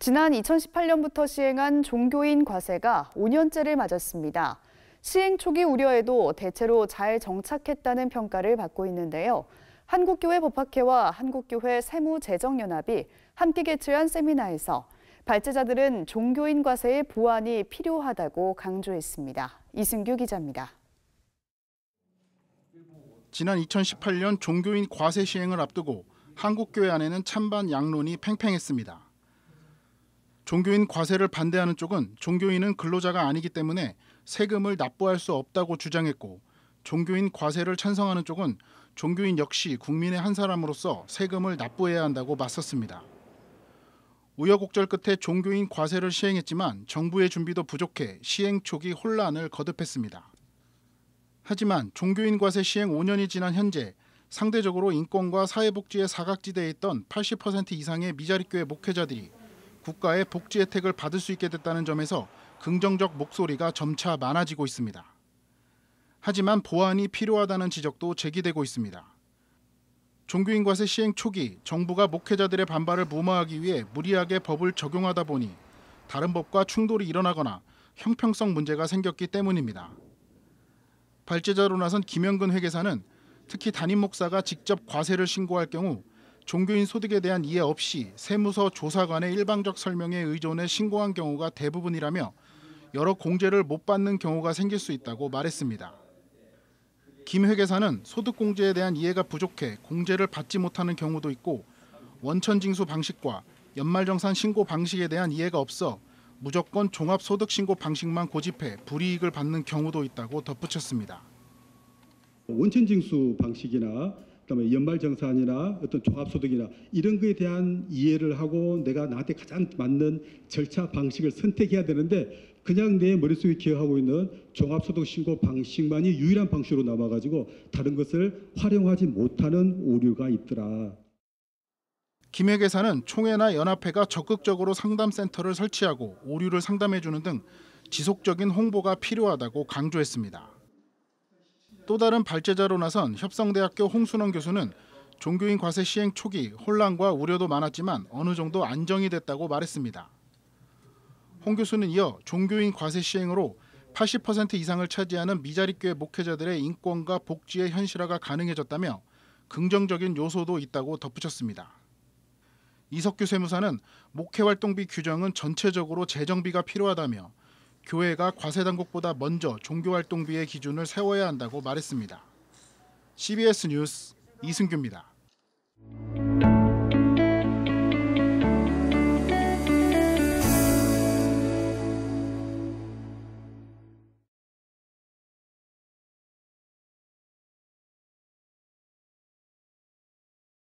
지난 2018년부터 시행한 종교인 과세가 5년째를 맞았습니다. 시행 초기 우려에도 대체로 잘 정착했다는 평가를 받고 있는데요. 한국교회 법학회와 한국교회 세무재정연합이 함께 개최한 세미나에서 발제자들은 종교인 과세의 보완이 필요하다고 강조했습니다. 이승규 기자입니다. 지난 2018년 종교인 과세 시행을 앞두고 한국교회 안에는 찬반 양론이 팽팽했습니다. 종교인 과세를 반대하는 쪽은 종교인은 근로자가 아니기 때문에 세금을 납부할 수 없다고 주장했고, 종교인 과세를 찬성하는 쪽은 종교인 역시 국민의 한 사람으로서 세금을 납부해야 한다고 맞섰습니다. 우여곡절 끝에 종교인 과세를 시행했지만 정부의 준비도 부족해 시행 초기 혼란을 거듭했습니다. 하지만 종교인 과세 시행 5년이 지난 현재 상대적으로 인권과 사회복지의 사각지대에 있던 80% 이상의 미자립교회 목회자들이 국가의 복지 혜택을 받을 수 있게 됐다는 점에서 긍정적 목소리가 점차 많아지고 있습니다. 하지만 보완이 필요하다는 지적도 제기되고 있습니다. 종교인 과세 시행 초기 정부가 목회자들의 반발을 무마하기 위해 무리하게 법을 적용하다 보니 다른 법과 충돌이 일어나거나 형평성 문제가 생겼기 때문입니다. 발제자로 나선 김영근 회계사는 특히 담임 목사가 직접 과세를 신고할 경우 종교인 소득에 대한 이해 없이 세무서 조사관의 일방적 설명에 의존해 신고한 경우가 대부분이라며 여러 공제를 못 받는 경우가 생길 수 있다고 말했습니다. 김 회계사는 소득공제에 대한 이해가 부족해 공제를 받지 못하는 경우도 있고, 원천징수 방식과 연말정산 신고 방식에 대한 이해가 없어 무조건 종합소득신고 방식만 고집해 불이익을 받는 경우도 있다고 덧붙였습니다. 원천징수 방식이나 그다음에 연말정산이나 어떤 종합소득이나 이런 거에 대한 이해를 하고 내가 나한테 가장 맞는 절차 방식을 선택해야 되는데, 그냥 내 머릿속에 기억하고 있는 종합소득신고 방식만이 유일한 방식으로 남아가지고 다른 것을 활용하지 못하는 오류가 있더라. 김 회계사는 총회나 연합회가 적극적으로 상담센터를 설치하고 오류를 상담해주는 등 지속적인 홍보가 필요하다고 강조했습니다. 또 다른 발제자로 나선 협성대학교 홍순원 교수는 종교인 과세 시행 초기 혼란과 우려도 많았지만 어느 정도 안정이 됐다고 말했습니다. 홍 교수는 이어 종교인 과세 시행으로 80% 이상을 차지하는 미자립교회 목회자들의 인권과 복지의 현실화가 가능해졌다며 긍정적인 요소도 있다고 덧붙였습니다. 이석규 세무사는 목회활동비 규정은 전체적으로 재정비가 필요하다며 교회가 과세당국보다 먼저 종교활동비의 기준을 세워야 한다고 말했습니다. CBS 뉴스 이승규입니다.